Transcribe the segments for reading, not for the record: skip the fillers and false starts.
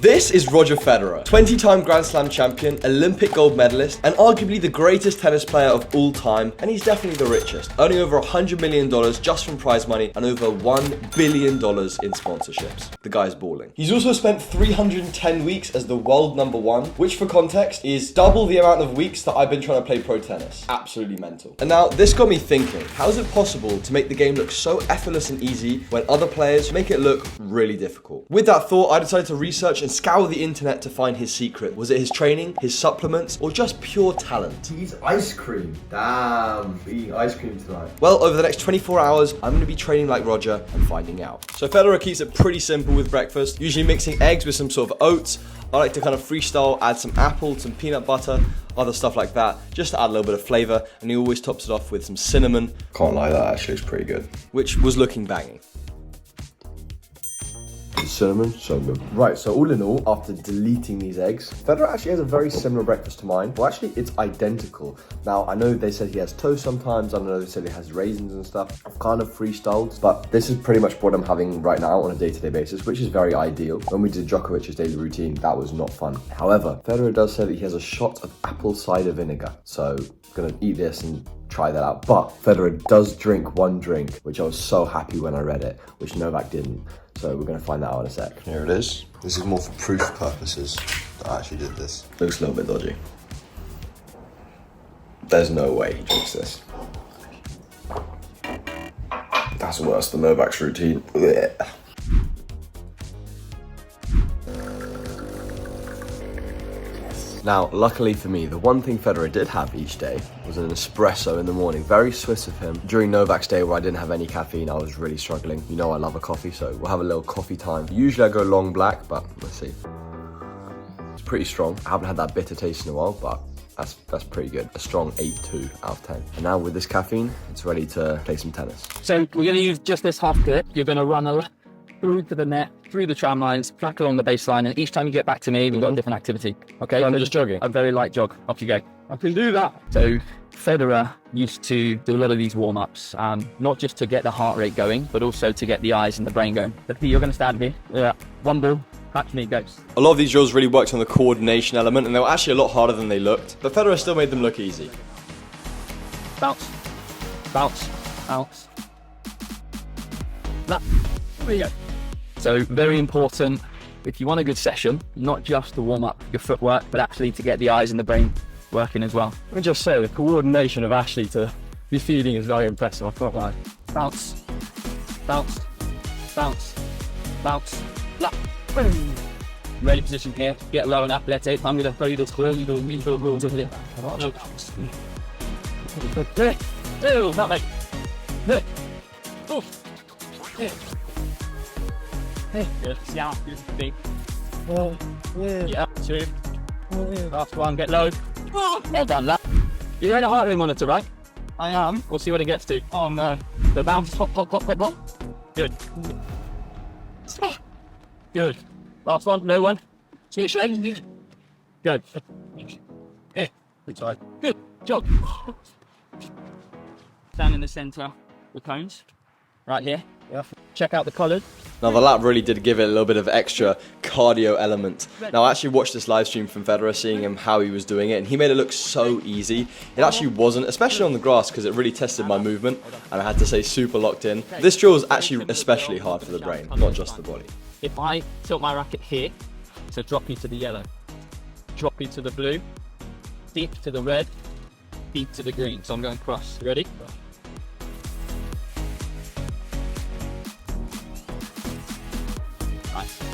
This is Roger Federer, 20-time Grand Slam champion, Olympic gold medalist, and arguably the greatest tennis player of all time, and he's definitely the richest, earning over $100 million just from prize money and over $1 billion in sponsorships. The guy's balling. He's also spent 310 weeks as the world #1, which for context is double the amount of weeks that I've been trying to play pro tennis. Absolutely mental. And now this got me thinking, how is it possible to make the game look so effortless and easy when other players make it look really difficult? With that thought, I decided to research and scour the internet to find his secret. Was it his training, his supplements, or just pure talent? He eats ice cream. Damn, eating ice cream tonight. Well, over the next 24 hours, I'm going to be training like Roger and finding out. So Federer keeps it pretty simple with breakfast, usually mixing eggs with some sort of oats. I like to kind of freestyle, add some apple, some peanut butter, other stuff like that, just to add a little bit of flavor, and he always tops it off with some cinnamon. Can't lie, that actually is pretty good. Which was looking banging. Cinnamon, so good. Right, so all in all, after deleting these eggs, Federer actually has a very similar breakfast to mine. Well, actually, it's identical. Now, I know they said he has toast sometimes. I know they said he has raisins and stuff. I've kind of freestyled, but this is pretty much what I'm having right now on a day-to-day basis, which is very ideal. When we did Djokovic's daily routine, that was not fun. However, Federer does say that he has a shot of apple cider vinegar. So I'm gonna eat this and try that out. But Federer does drink one drink, which I was so happy when I read it, which Novak didn't. So we're gonna find that out in a sec. Here it is. This is more for proof purposes that I actually did this. Looks a little bit dodgy. There's no way he drinks this. That's worse than Novak's routine. Blech. Now, luckily for me, the one thing Federer did have each day was an espresso in the morning. Very Swiss of him. During Novak's day where I didn't have any caffeine, I was really struggling. You know I love a coffee, so we'll have a little coffee time. Usually I go long black, but let's see. It's pretty strong. I haven't had that bitter taste in a while, but that's pretty good. A strong 8.2 out of 10. And now with this caffeine, it's ready to play some tennis. So we're going to use just this half clip. You're going to run through to the net, through the tram lines, track along the baseline, and each time you get back to me, we've got a different activity. Okay? I'm just jogging. A very light jog. Off you go. I can do that. So Federer used to do a lot of these warm-ups, not just to get the heart rate going, but also to get the eyes and the brain going. You're going to stand here. Yeah. One ball. Catch me, goes. A lot of these drills really worked on the coordination element, and they were actually a lot harder than they looked, but Federer still made them look easy. Bounce. Bounce. Bounce. That. There you go. So very important, if you want a good session, not just to warm up your footwork, but actually to get the eyes and the brain working as well. Let me just say, the coordination of Ashley to be feeding is very impressive. I can't lie. Bounce, bounce, bounce, bounce, la, boom. Ready position here, get low and athletic. I'm going to throw you this curl, you go, oh, not mate. Oh, yeah. Hey, good. Yeah, good. Yeah, two. Last one, get low. Oh, well done, lad. You're in a heart rate monitor, right? I am. We'll see what it gets to. Oh no. The bounce, pop, pop, pop, pop, pop. Good. Good. Last one, no one. See it shake. Good. Yeah, good side. Good. Jog. Stand in the centre, the cones. Right here. Yeah. Check out the colours. Now the lap really did give it a little bit of extra cardio element. Now I actually watched this live stream from Federer, seeing him how he was doing it, and he made it look so easy. It actually wasn't, especially on the grass, because it really tested my movement, and I had to stay super locked in. This drill is actually especially hard for the brain, not just the body. If I tilt my racket here, so drop you to the yellow, drop you to the blue, deep to the red, deep to the green. So I'm going cross. Ready?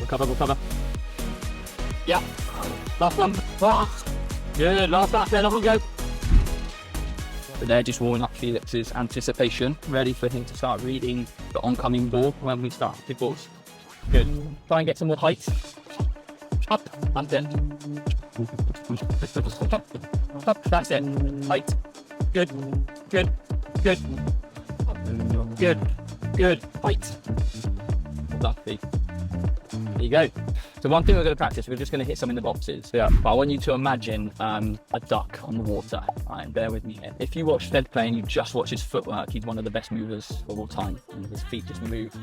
Recover, recover. Yeah. Last one. Ah. Good. Last lap. Then off we go. But they're just warming up Felix's anticipation, ready for him to start reading the oncoming ball when we start the balls. Good. Try and get some more height. Up. That's it. Up. That's it. Height. Good. Good. Good. Good. Good. Height. Lucky. There you go. So one thing we're going to practice, we're just going to hit some in the boxes. Yeah. But I want you to imagine a duck on the water. Right, bear with me here. If you watch Fed play and you just watch his footwork, he's one of the best movers of all time. And his feet just move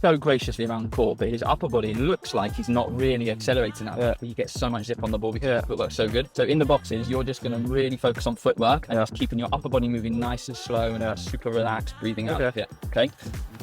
so graciously around the court, but his upper body looks like he's not really accelerating out there. He gets so much zip on the ball because his footwork's so good. So in the boxes, you're just going to really focus on footwork and just keeping your upper body moving nice and slow and super relaxed, breathing out. Okay.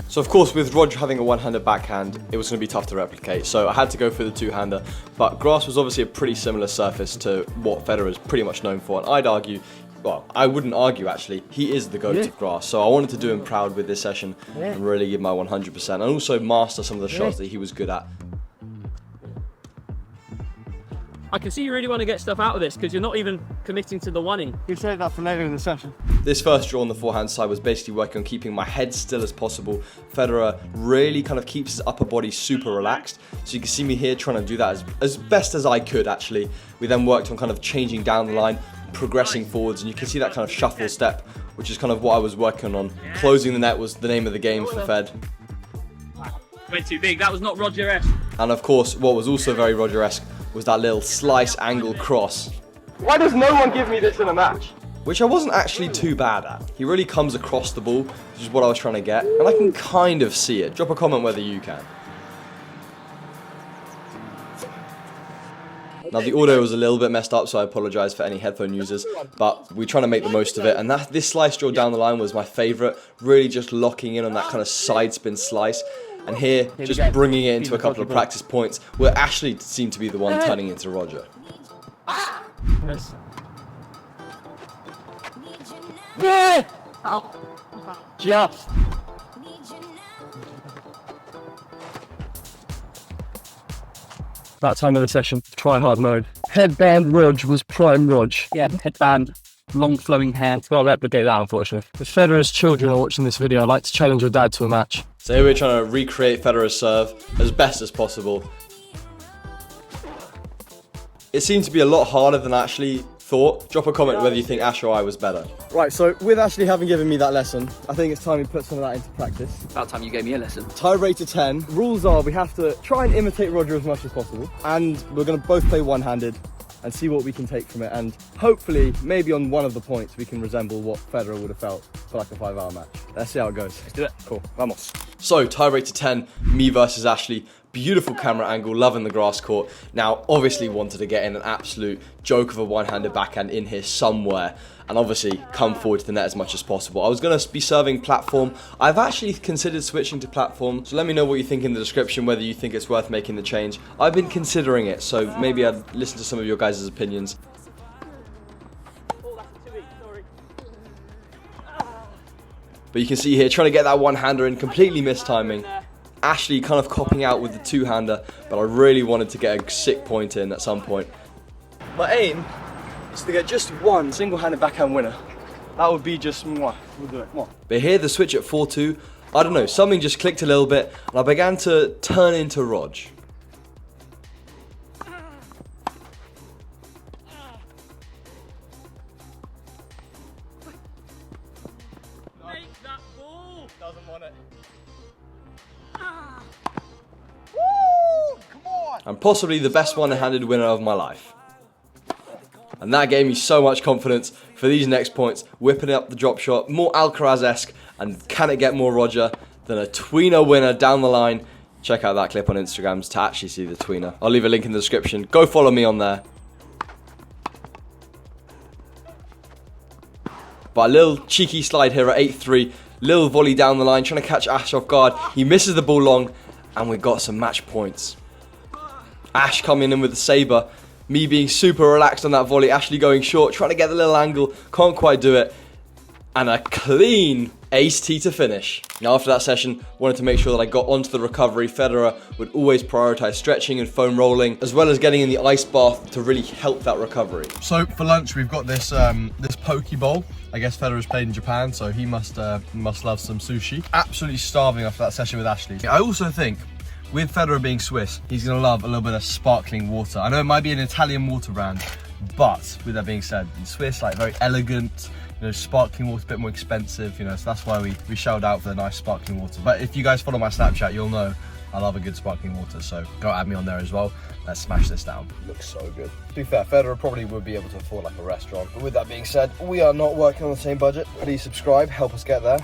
So of course, with Roger having a one-handed backhand, it was going to be tough to replicate. So I had to go for the two-hander, but grass was obviously a pretty similar surface to what Federer is pretty much known for. And I'd argue, well, I wouldn't argue actually, he is the GOAT of grass. So I wanted to do him proud with this session and really give my 100% and also master some of the shots that he was good at. I can see you really want to get stuff out of this because you're not even committing to the one-in. You save that for later in the session. This first draw on the forehand side was basically working on keeping my head still as possible. Federer really kind of keeps his upper body super relaxed. So you can see me here trying to do that as best as I could actually. We then worked on kind of changing down the line, progressing forwards, and you can see that kind of shuffle step, which is kind of what I was working on. Closing the net was the name of the game for Fed. Went too big, that was not Roger-esque. And of course, what was also very Roger-esque was that little slice angle cross. Why does no one give me this in a match? Which I wasn't actually too bad at. He really comes across the ball, which is what I was trying to get, and I can kind of see it. Drop a comment whether you can. Now the audio was a little bit messed up, so I apologise for any headphone users, but we're trying to make the most of it, and this slice draw down the line was my favourite, really just locking in on that kind of side spin slice. And here, just bringing it into a couple of practice points where Ashley seemed to be the one turning into Roger. Yes. Yeah! Just. That time of the session, try hard mode. Headband Rog was prime Rog. Yeah, headband, long flowing hair. Can't replicate that, unfortunately. If Federer's children are watching this video, I'd like to challenge your dad to a match. So here we're trying to recreate Federer's serve as best as possible. It seemed to be a lot harder than I actually thought. Drop a comment whether you think Ash or I was better. Right, so with Ashley having given me that lesson, I think it's time we put some of that into practice. About time you gave me a lesson. Tie break to 10. Rules are we have to try and imitate Roger as much as possible. And we're going to both play one-handed and see what we can take from it. And hopefully, maybe on one of the points, we can resemble what Federer would have felt for like a 5-hour match. Let's see how it goes. Let's do it. Cool, vamos. So, tie break to 10, me versus Ashley. Beautiful camera angle, loving the grass court. Now, obviously wanted to get in an absolute joke of a one-handed backhand in here somewhere, and obviously come forward to the net as much as possible. I was going to be serving platform. I've actually considered switching to platform, so let me know what you think in the description, whether you think it's worth making the change. I've been considering it, so maybe I'd listen to some of your guys' opinions. But you can see here, trying to get that one-hander in, completely missed timing. Ashley kind of copping out with the two-hander, but I really wanted to get a sick point in at some point. My aim is to get just one single-handed backhand winner. That would be just mwah. We'll do it. Mwah. But here, the switch at 4-2, I don't know, something just clicked a little bit, and I began to turn into Rog. Doesn't want it. And possibly the best one-handed winner of my life. And that gave me so much confidence for these next points, whipping up the drop shot, more Alcaraz-esque, and can it get more Roger than a tweener winner down the line. Check out that clip on Instagram to actually see the tweener. I'll leave a link in the description. Go follow me on there. But a little cheeky slide here at 8-3. Little volley down the line, trying to catch Ash off guard. He misses the ball long, and we got some match points. Ash coming in with the sabre. Me being super relaxed on that volley. Ashley going short, trying to get the little angle. Can't quite do it. And a clean ace tee to finish. Now after that session, wanted to make sure that I got onto the recovery. Federer would always prioritise stretching and foam rolling, as well as getting in the ice bath to really help that recovery. So for lunch, we've got this this poke bowl. I guess Federer's played in Japan, so he must love some sushi. Absolutely starving after that session with Ashley. I also think, with Federer being Swiss, he's going to love a little bit of sparkling water. I know it might be an Italian water brand, but with that being said, in Swiss, like very elegant, you know, sparkling water, a bit more expensive, you know, so that's why we shelled out for the nice sparkling water. But if you guys follow my Snapchat, you'll know I love a good sparkling water, so go add me on there as well. Let's smash this down. Looks so good. To be fair, Federer probably would be able to afford like a restaurant. But with that being said, we are not working on the same budget. Please subscribe, help us get there.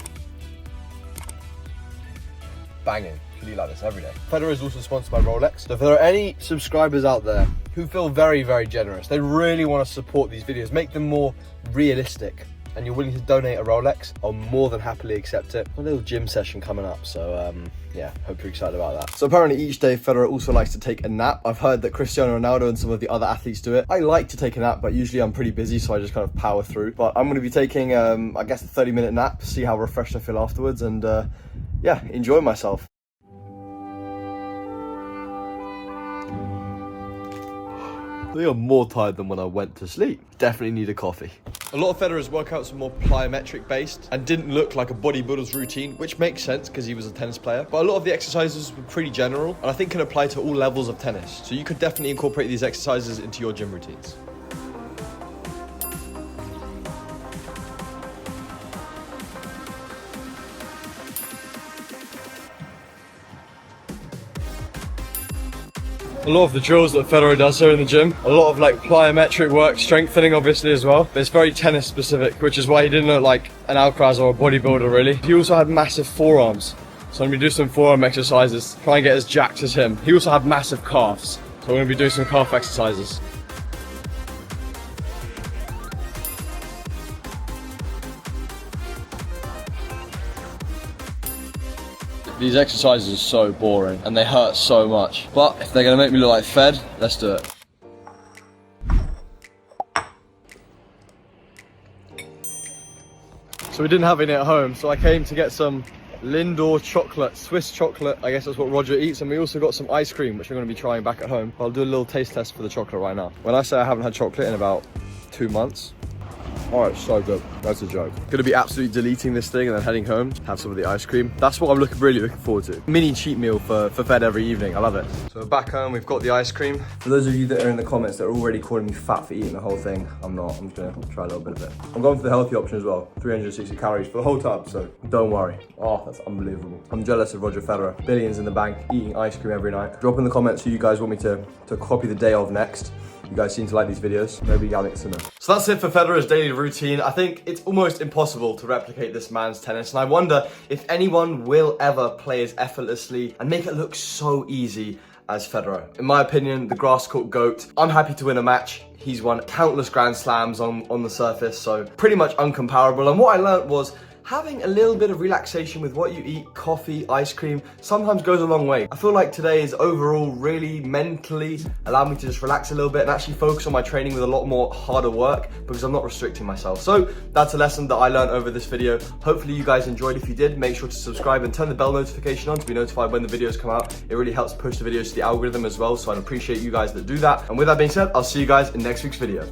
Banging. could eat like this every day. Federer is also sponsored by Rolex. So if there are any subscribers out there who feel very, very generous, they really want to support these videos, make them more realistic, and you're willing to donate a Rolex, I'll more than happily accept it. A little gym session coming up, so yeah, hope you're excited about that. So apparently each day Federer also likes to take a nap. I've heard that Cristiano Ronaldo and some of the other athletes do it. I like to take a nap, but usually I'm pretty busy, so I just kind of power through. But I'm going to be taking, I guess, a 30-minute nap, see how refreshed I feel afterwards, and yeah, enjoy myself. I think I'm more tired than when I went to sleep. Definitely need a coffee. A lot of Federer's workouts are more plyometric based and didn't look like a bodybuilder's routine, which makes sense because he was a tennis player. But a lot of the exercises were pretty general and I think can apply to all levels of tennis. So you could definitely incorporate these exercises into your gym routines. A lot of the drills that Federer does here in the gym, a lot of like plyometric work, strengthening obviously as well, but it's very tennis specific, which is why he didn't look like an Alcaraz or a bodybuilder really. He also had massive forearms, so I'm going to do some forearm exercises, try and get as jacked as him. He also had massive calves, so we're going to be doing some calf exercises. These exercises are so boring and they hurt so much. But if they're gonna make me look like Fed, let's do it. So we didn't have any at home, so I came to get some Lindor chocolate, Swiss chocolate, I guess that's what Roger eats, and we also got some ice cream, which we're gonna be trying back at home. I'll do a little taste test for the chocolate right now. When I say I haven't had chocolate in about 2 months, oh, it's so good. That's a joke. Gonna be absolutely deleting this thing and then heading home, have some of the ice cream. That's what I'm really looking forward to. Mini cheat meal for Fed every evening. I love it. So we're back home, we've got the ice cream. For those of you that are in the comments that are already calling me fat for eating the whole thing, I'm not. I'm just gonna try a little bit of it. I'm going for the healthy option as well. 360 calories for the whole tub, so don't worry. Oh, that's unbelievable. I'm jealous of Roger Federer. Billions in the bank, eating ice cream every night. Drop in the comments who you guys want me to copy the day of next. You guys seem to like these videos. Maybe I'll mix them in. So that's it for Federer's daily routine. I think it's almost impossible to replicate this man's tennis. And I wonder if anyone will ever play as effortlessly and make it look so easy as Federer. In my opinion, the grass court GOAT. I'm happy to win a match. He's won countless Grand Slams on the surface, so pretty much uncomparable. And what I learned was having a little bit of relaxation with what you eat, coffee, ice cream, sometimes goes a long way. I feel like today is overall really mentally allowed me to just relax a little bit and actually focus on my training with a lot more harder work because I'm not restricting myself. So that's a lesson that I learned over this video. Hopefully you guys enjoyed. If you did, make sure to subscribe and turn the bell notification on to be notified when the videos come out. It really helps push the videos to the algorithm as well, so I'd appreciate you guys that do that. And with that being said, I'll see you guys in next week's video.